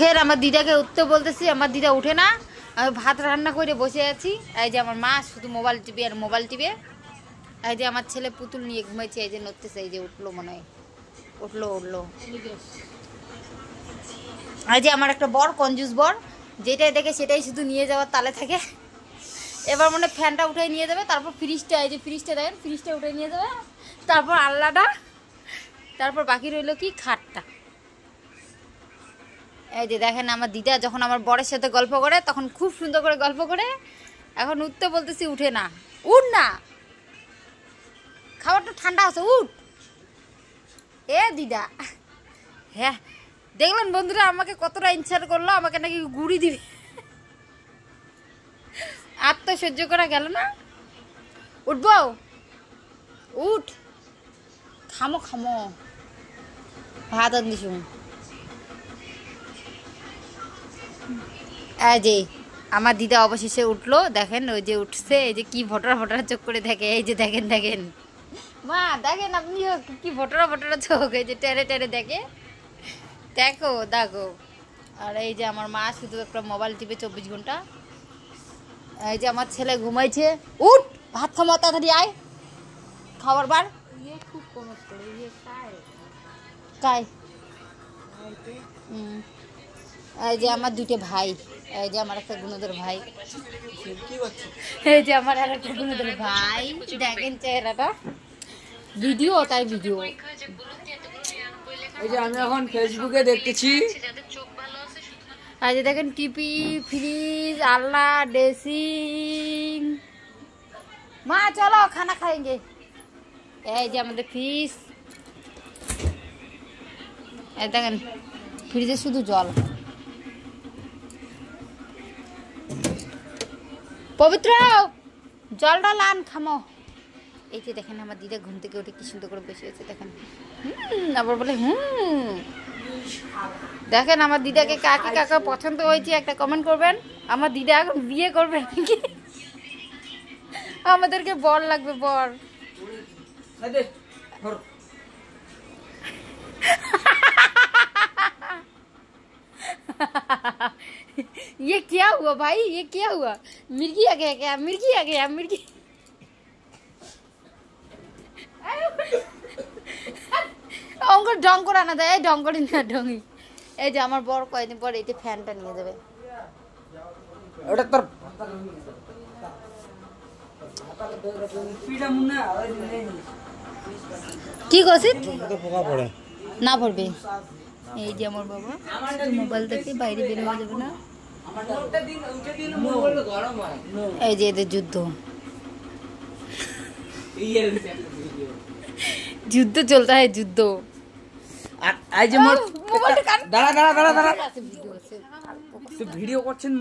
ফের আমার দিদাকে উঠতে বলতেছি, আমার দিদা উঠে না। আমি ভাত রান্না করে বসে আছি। এই যে আমার মা শুধু মোবাইল টিপে আর মোবাইল টিপে। এই যে আমার ছেলে পুতুল নিয়ে ঘুমাইছে, এই যে নড়তেছে, এই যে উঠলো মনে হয়, উঠলো। এই যে আমার একটা বর, কঞ্জুস বর, যেটাই দেখে সেটাই শুধু নিয়ে যাওয়ার তালে থাকে। এবার মনে ফ্যানটা উঠাই নিয়ে যাবে, তারপর ফ্রিজটা, এই যে ফ্রিজটা দেখেন, ফ্রিজটা উঠে নিয়ে যাবে, তারপর আল্লাটা, তারপর বাকি রইল কি খাটটা। এই যে দেখেন আমার দিদা যখন আমার বরের সাথে গল্প করে তখন খুব সুন্দর করে গল্প করে। এখন উঠতে বলতেছি, উঠে না, উঠ না, খাবারটা ঠান্ডা আছে, উঠ। এ দিদা, হ্যাঁ দেখলেন বন্ধুরা আমাকে কতটা ইনসার করলো, আমাকে নাকি গুড়ি দিবে। আর তো সহ্য করা গেল না। উঠবো, উঠ, খামো ভাত আনদিস। এই যে আমার দিদা অবশেষে উঠলো, দেখেন ওই যে উঠছে, এই যে কি ভটরা চোখ করে দেখে, এই যে দেখেন মা, দেখেন আপনিও কি ভটরা চোখ, এই যে টেরে দেখে, দেখো। আর এই যে আমার মা শুধু একটা মোবাইল টিপে 24 ঘন্টা। এই যে আমার ছেলে ঘুমাইছে, উঠ ভাত খামো, তাড়াতাড়ি আয়, খাবার বার। খুব কমত করে কায়। এই যে আমার দুটো ভাই, এই যে আমার একটা গুণধর ভাই, এই যে আমার আর একটা গুণধর ভাই, দেখেন চেহারাটা, ভিডিও তাই ভিডিও। এই যে আমি এখন ফেসবুকে দেখতেছি, এই যে দেখেন টিপি, ফ্রিজ, আলনা, ড্রেসিং। মা চলো খানা খাएंगे। এই যে আমাদের ফ্রিজ, এই দেখেন ফ্রিজে শুধু জল। পবিত্র জলটা লান, খামো। এই যে দেখেন আমার দিদা ঘুম থেকে উঠে কি সুন্দর করে বসে আছে, দেখেন। আবার বলে দেখেন আমার দিদাকে কাকা পছন্দ হয়েছে একটা কমেন্ট করবেন। আমার দিদা এখন বিয়ে করবে নাকি? আমাদেরকে বর লাগবে, বর। ये क्या हुआ भाई, ये क्या हुआ? मिर्गी आ गया क्या? मिर्गी অঙ্ক ঢং করে আনা দেয়, ঢং করি না ঢঙ্গি। এই যে আমার বর কয়েকদিন পর এই যে ফ্যানটা নিয়ে যাবে। ওটা তোর কি করছিস? না পড়বে। এই যে আমার বাবা মোবাইল দেখে বাইরে বের হয়ে যাবে না। এই যে এদের যুদ্ধ চলতে হয়, যুদ্ধ। আর এই যে দাঁড়া ভিডিও করছেন।